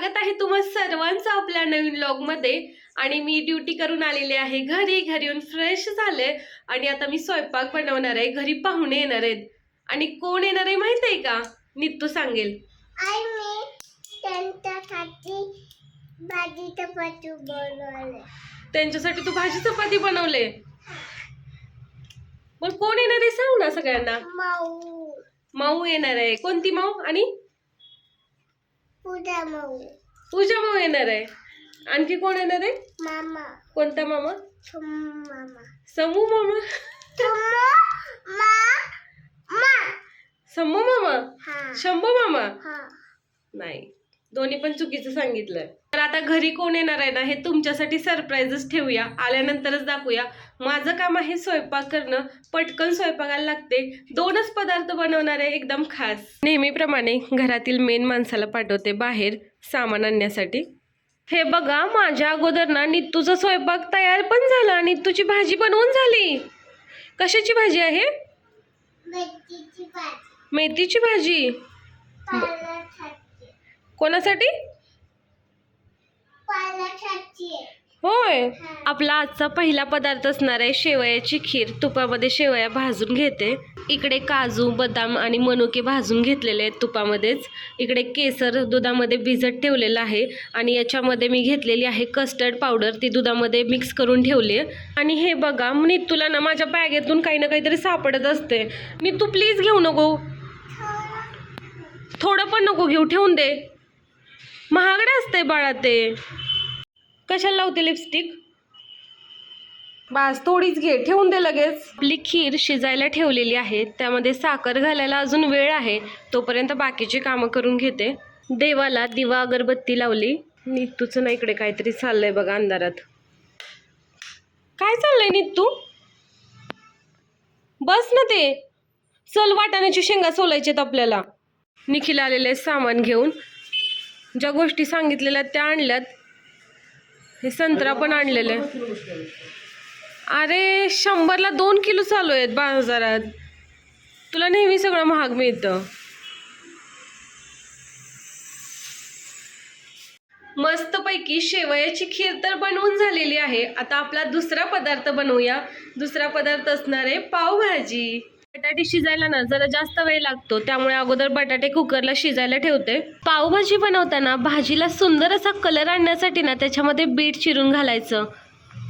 स्वागत आहे तुम्हा सर्वांचं आपल्या नवीन व्लॉग मध्ये। आणि मी ड्युटी करून आलेले आहे घरी येऊन फ्रेश झाले आणि आता मी स्वयंपाक बनवणार आहे। घरी पाहुणे येणार आहेत आणि कोण येणार आहे माहित आहे का? नित्तू सांगेल। त्यांच्यासाठी तू भाजी चपाती बनवले। मग कोण येणार आहे सांग ना सगळ्यांना। माऊ येणार आहे। कोणती माऊ? आणि पूजा माऊ येणार आहे। आणखी कोण येणार आहे? मामा। कोणता मामा? समू मामा। समू मामा? शंभू मामा? नाही, दोन्ही पण चुकीचं सांगितलं। तर आता घरी कोण येणार आहे ना हे तुमच्यासाठी सरप्राईजच ठेवूया, आल्यानंतरच दाखवूया। माझं काम आहे स्वयंपाक करणं, पटकन स्वयंपाकाला लागते। दोनच पदार्थ बनवणार आहे एकदम खास। नेहमीप्रमाणे घरातील मेन माणसाला पाठवते बाहेर सामान आणण्यासाठी। हे बघा, माझ्या अगोदर ना नित्तूचा स्वयंपाक तयार पण झाला। नित्तूची भाजी बनवून झाली। कशाची भाजी आहे? मेथीची भाजी। कोणासाठी? होय। आपला आजचा पहिला पदार्थ असणार आहे शेवयाची खीर। तुपामध्ये शेवया भाजून घेते। इकडे काजू, बदाम आणि मनुके भाजून घेतलेले आहेत तुपामध्येच। इकडे केसर दुधामध्ये भिजत ठेवलेलं आहे आणि याच्यामध्ये मी घेतलेली आहे कस्टर्ड पावडर, ती दुधामध्ये मिक्स करून ठेवली आहे। आणि हे बघा, नित्तूला ना माझ्या बॅगेतून काही ना काहीतरी सापडत असते। नित्तू प्लीज घेऊ नको, थोडं पण नको घेऊ, ठेवून दे। महागडे असते बाळा ते। कशाला लावते लिपस्टिक? बस थोडीच घे, ठेवून दे लगेच। आपली खीर शिजायला ठेवलेली आहे, त्यामध्ये साखर घालायला अजून वेळ आहे। तोपर्यंत बाकीची कामं करून घेते। देवाला दिवा अगरबत्ती लावली। नित्तूचं ना इकडे काहीतरी चाललंय बघा अंधारात। काय चाललंय नित्तू? बस ना ते, चल वाटाण्याची शेंगा सोलायचेत आपल्याला। निखिल आलेले सामान घेऊन, ज्या गोष्टी सांगितलेल्या त्या आणल्यात। हे संत्रा पण आणलेले। अरे 100ला 2 किलो चालू आहेत बाजारात। तुला नेहमी सगळं महाग मिळतं। मस्तपैकी शेवयाची खीर तर बनवून झालेली आहे। आता आपला दुसरा पदार्थ बनवूया। दुसरा पदार्थ असणार आहे पावभाजी। बटाटे शिजायला ना जरा जास्त वेळ लागतो, त्यामुळे अगोदर बटाटे कुकरला शिजायला ठेवते। पावभाजी बनवताना भाजीला सुंदर असा कलर आणण्यासाठी ना त्याच्यामध्ये बीट चिरून घालायचं।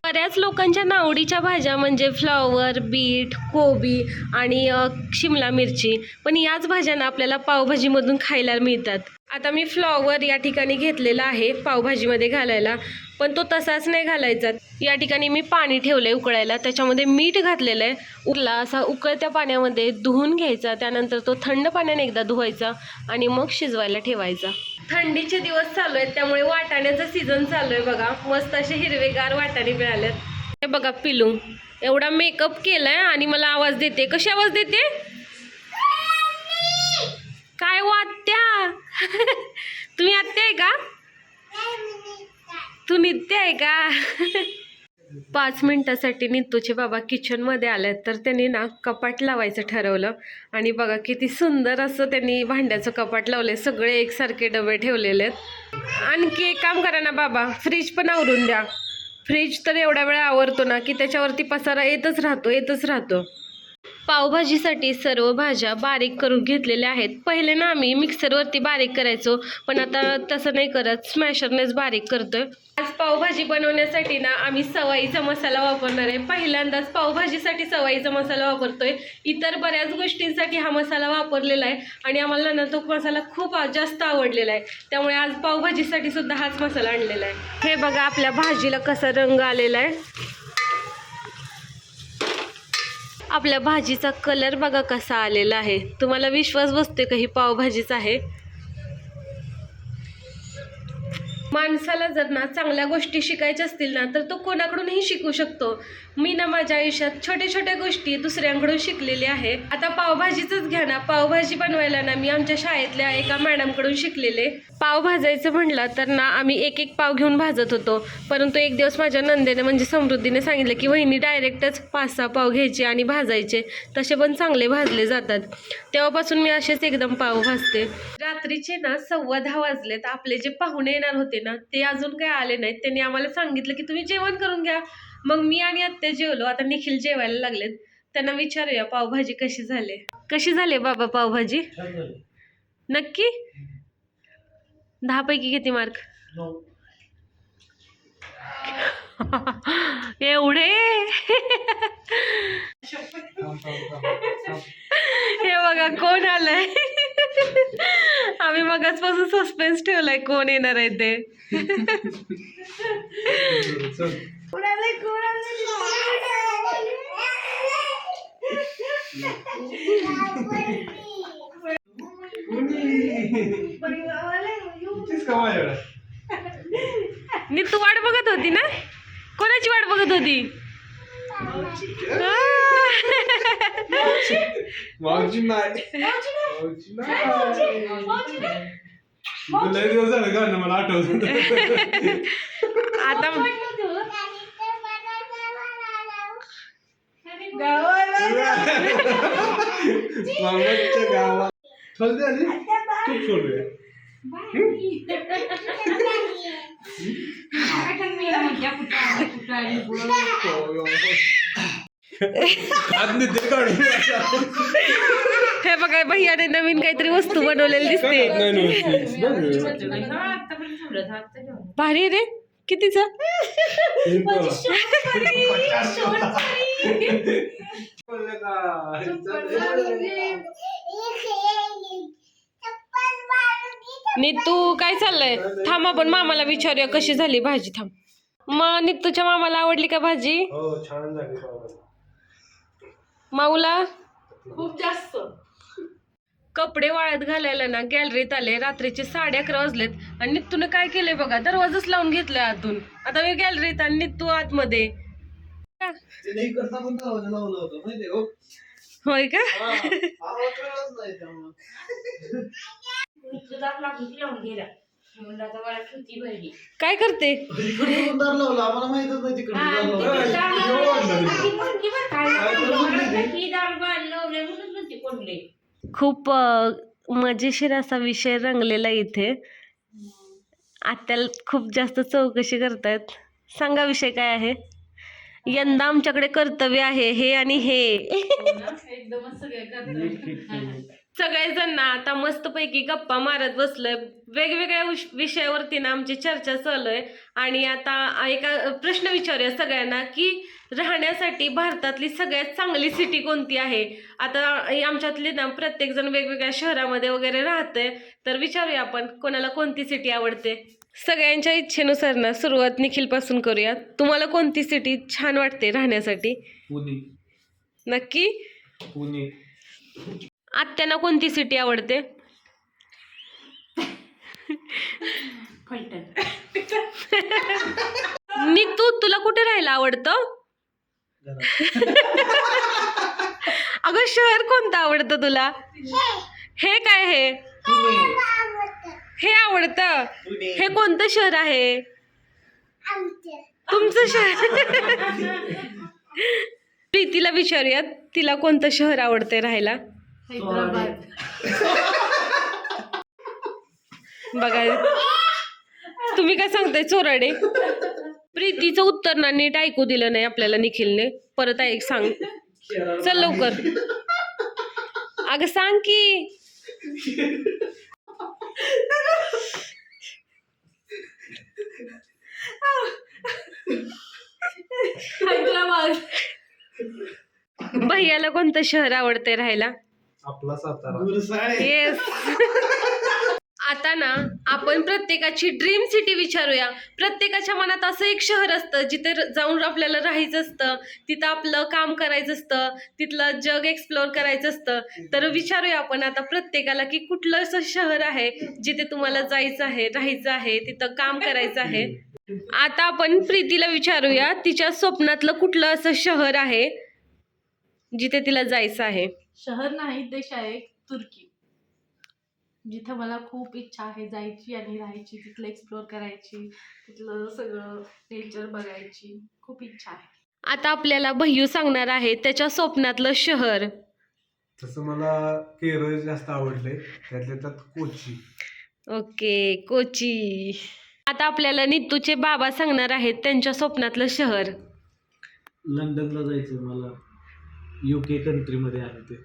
बऱ्याच लोकांच्या नावडीच्या भाज्या म्हणजे फ्लॉवर, बीट, कोबी आणि शिमला मिरची, पण याच भाज्या ना आपल्याला पावभाजीमधून खायला मिळतात। आता मी फ्लॉवर या ठिकाणी घेतलेला आहे पावभाजीमध्ये घालायला, पण तो तसाच नाही घालायचा। या ठिकाणी मी पाणी ठेवलंय उकळायला, त्याच्यामध्ये मीठ घातलेलं आहे। उरला असा उकळत्या पाण्यामध्ये धुवून घ्यायचा, त्यानंतर तो थंड पाण्याने एकदा धुवायचा आणि मग शिजवायला ठेवायचा। थंडीचे दिवस चालू आहेत, त्यामुळे वाटाण्याचा सीझन चालू आहे बघा। मस्त असे हिरवेगार वाटाणे मिळालेत। हे बघा पिलू एवढा मेकअप केलाय आणि मला आवाज देते। कशी आवाज देते? काय वाटत्या? तुम्ही आत्या आहे का? तू नित्य आहे का? 5 मिनिटासाठी नित्तूचे बाबा किचन मध्ये आलेत, तर त्यांनी ना कपाट लावायचं ठरवलं। आणि बघा किती सुंदर असं त्यांनी भांड्याचं कपाट लावले। सगळे एकसारखे डबे ठेवलेले आहेत। आणखी एक काम करा ना बाबा, फ्रीज पण आवरून द्या। फ्रीज तर एवढा वेळ आवरतो ना की त्याच्यावरती पसारा येतच राहतो। पावभाजीसाठी सर्व भाज्या बारीक करून घेतलेल्या आहेत। पहिले ना आम्ही मिक्सरवरती बारीक करायचो, पण आता तसं नाही करत, स्मॅशरनेच बारीक करतोय। आज पावभाजी बनवण्यासाठी ना आम्ही सवाईचा मसाला वापरणार आहे। पहिल्यांदाच पावभाजीसाठी सवाईचा मसाला वापरतोय। इतर बऱ्याच गोष्टींसाठी हा मसाला वापरलेला आहे आणि आम्हाला ना तो मसाला खूप जास्त आवडलेला आहे, त्यामुळे आज पावभाजीसाठी सुद्धा हाच मसाला आणलेला आहे। हे बघा आपल्या भाजीला कसा रंग आलेला आहे। आपल्या भाजीचा कलर बघा कसा आलेला आहे। तुम्हाला विश्वास बसते का ही पावभाजीच आहे? माणसाला जर ना चांगल्या गोष्टी शिकायच्या असतील ना तर तो कोणाकडूनही शिकू शकतो. मी ना माझ्या आयुष्यात छोट्या छोट्या गोष्टी दुसऱ्यांकडून शिकलेली आहे. आता पावभाजीचंच घ्या ना, पावभाजी बनवायला ना मी आमच्या शाळेतल्या एका मॅडमकडून शिकलेले. पाव भाजायचं म्हटलं तर ना आम्ही एक एक पाव घेऊन भाजत होतो, परंतु एक दिवस माझ्या नंदेने म्हणजे समृद्धीने सांगितलं की वहिनी डायरेक्टच 5-6 पाव घ्यायचे आणि भाजायचे, तसे पण चांगले भाजले जातात. तेव्हापासून मी असेच एकदम पाव भाजते. रात्रीचे ना 10:15 वाजलेत. आपले जे पाहुणे येणार होते ना ते अजून काही आले नाहीत. त्यांनी आम्हाला सांगितलं की तुम्ही जेवण करून घ्या. मग मी आणि आत्या जेवलो. आता निखिल जेवायला लागलेत. त्यांना विचारूया पावभाजी कशी झाली बाबा पावभाजी? नक्की 10 पैकी किती मार्क? एवढे? हे बघा कोण आलंय. आम्ही मगाचपासून सस्पेन्स ठेवलाय कोण येणार आहे ते. नी तू वाट बघत होती ना? कोणाची वाट बघत होती? मला आठवत आता हे बघा भैयाने नवीन काहीतरी वस्तू बनवलेली दिसते. भारी रे. कितीच? नीतू काय चाललंय? थांब आपण मामाला विचारूया कशी झाली भाजी. थांब. मग नीतूच्या मामाला आवडली का भाजी? हो छान झाली. माऊला खूप जास्त. कपडे वाळत घालायला ना गॅलरीत आले. रात्रीचे 11:30 वाजलेत आणि नित्तूने काय केलंय बघा, दरवाजाच लावून घेतलाय आतून. आता मी गॅलरीत आणि नित्तू आतमध्ये. होय का? काय करते? खूप मजेशीर असा विषय रंगलेला इथे. आत्याला खूप जास्त चौकशी करतायत. सांगा विषय काय आहे? यंदा आमच्याकडे कर्तव्य आहे हे आणि हे. सगळेजण ना आता मस्तपैकी गप्पा मारत बसलोय. वेगवेगळ्या विषयावरती ना आमची चर्चा चालू आहे. आणि आता एका प्रश्न विचारूया सगळ्यांना की राहण्यासाठी भारतातली सगळ्यात चांगली सिटी कोणती आहे? आता आमच्यातले ना प्रत्येक जण वेगवेगळ्या शहरामध्ये वगैरे राहते, तर विचारूया आपण कोणाला कोणती सिटी आवडते. सगळ्यांच्या इच्छेनुसार ना सुरुवात निखिल पासून करूया. तुम्हाला कोणती सिटी छान वाटते राहण्यासाठी? पुणे. नक्की? पुणे. आत्यांना कोणती सिटी आवडते? नीतू तुला कुठे राहायला आवडतं? अगं शहर कोणतं आवडतं तुला? हे काय हे? हे आवडतं? हे कोणतं शहर आहे? तुमचं शहर. प्रीतीला विचारूयात तिला कोणतं शहर आवडते राहायला. बघा तुम्ही काय सांगताय चोराडे? प्रीतीचं उत्तर ना नीट ऐकू दिलं नाही आपल्याला निखिलने. परत ऐक सांग. चल लवकर. अगं सांग की. भैयाला कोणतं शहर आवडते राहायला? आपला सातारा. येस. आता ना आपण प्रत्येकाची ड्रीम सिटी विचारूया. प्रत्येकाच्या मनात असं एक शहर असतं जिथे जाऊन आपल्याला राहायचं असतं, तिथं आपलं काम करायचं असतं, तिथलं जग एक्सप्लोअर करायचं असतं. तर विचारूया आपण आता प्रत्येकाला की कुठलं असं शहर आहे जिथे तुम्हाला जायचं आहे, राहायचं आहे, तिथं काम करायचं आहे. आता आपण प्रीतीला विचारूया तिच्या स्वप्नातलं कुठलं असं शहर आहे जिथे तिला जायचं आहे. शहर नाही, देश आहे तुर्की, जिथं मला खूप इच्छा आहे जायची आणि राहायची, तिथलं एक्सप्लोअर करायची, तिथलं सगळं नेचर बघायची खूप इच्छा आहे. आता आपल्याला भय्यू सांगणार आहे त्याच्या स्वप्नातलं शहर. तसं मला केरळ जास्त आवडलंय, त्यातल्या त्यात कोची. ओके, कोची. आता आपल्याला नितूचे बाबा सांगणार आहेत त्यांच्या स्वप्नातलं शहर. लंडनला जायचं मला, UK कंट्रीमध्ये आहे ते.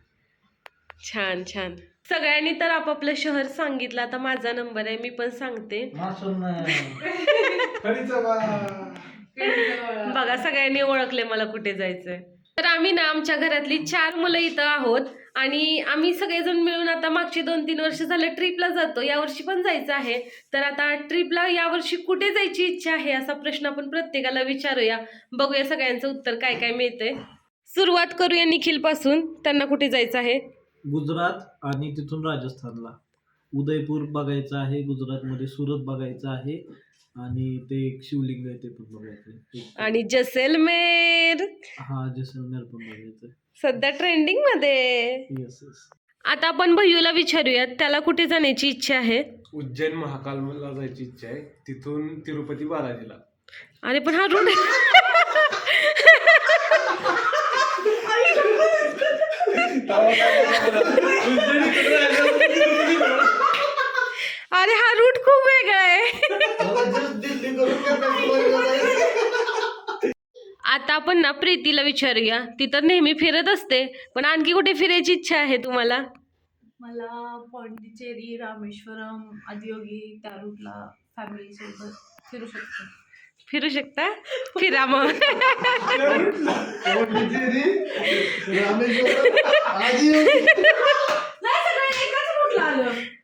छान छान. सगळ्यांनी तर आपापलं शहर सांगितलं. आता माझा नंबर आहे, मी पण सांगते. बघा सगळ्यांनी ओळखले मला कुठे जायचंय. तर आम्ही ना आमच्या घरातली 4 मुलं इथं आहोत आणि आम्ही सगळेजण मिळून आता मागची 2-3 वर्ष झालं ट्रिपला जातो. यावर्षी पण जायचं आहे. तर आता ट्रिपला यावर्षी कुठे जायची इच्छा आहे असा प्रश्न आपण प्रत्येकाला विचारूया. बघूया सगळ्यांचं उत्तर काय काय मिळतंय. सुरुवात करूया निखिल पासून. त्यांना कुठे जायचं आहे? गुजरात आणि तिथून राजस्थानला. उदयपूर बघायचं आहे, गुजरातमध्ये सुरत बघायचं आहे आणि ते एक शिवलिंग आहे ते पण बघायचं आहे. आणि जैसलमेर हा, जैसलमेर पण बघायचं. सध्या ट्रेंडिंग मध्ये. Yes yes. आता आपण भय्यूला विचारूयात त्याला कुठे जाण्याची इच्छा आहे. उज्जैन महाकालला जायची इच्छा आहे, तिथून तिरुपती बालाजीला. अरे पण हा रूट अरे हा रूट खूप वेगळा आहे. आता आपण ना प्रीतीला विचारूया. ती तर नेहमी फिरत असते, पण आणखी कुठे फिरायची इच्छा आहे तुम्हाला? मला पॉंडिचेरी, रामेश्वरम, आदियोगी त्या रूटला फॅमिली सोबत फिरू शकतो. फिरू शकता, फिरा मग.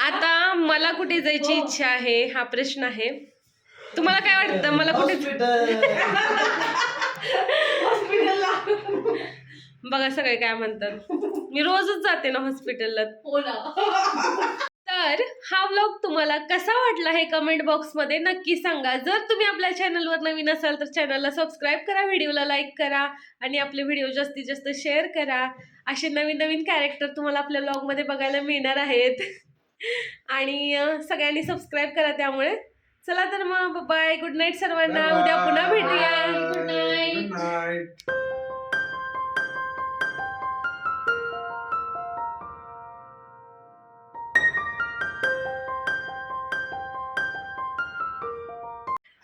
आता मला कुठे जायची इच्छा आहे हा प्रश्न आहे. तुम्हाला काय वाटतं मला कुठे? बघा सगळे काय म्हणतात. मी रोजच जाते ना हॉस्पिटलला. हो ना. तर हा व्लॉग तुम्हाला कसा वाटला हे कमेंट बॉक्समध्ये नक्की सांगा. जर तुम्ही आपल्या चॅनलवर नवीन असाल तर चॅनलला सबस्क्राईब करा, व्हिडिओला लाईक करा आणि आपले व्हिडिओ जास्तीत जास्त शेअर करा. असे नवीन नवीन कॅरेक्टर तुम्हाला आपल्या व्लॉगमध्ये बघायला मिळणार आहेत. आणि सगळ्यांनी सबस्क्राईब करा त्यामुळे. चला तर मग बाय, गुड नाईट सर्वांना. उद्या पुन्हा भेटूया. Good night. Good night.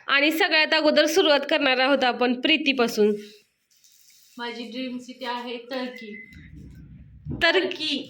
आणि सगळ्यात अगोदर सुरुवात करणार आहोत आपण प्रीतीपासून. माझी ड्रीम सिटी आहे टर्की. टर्की.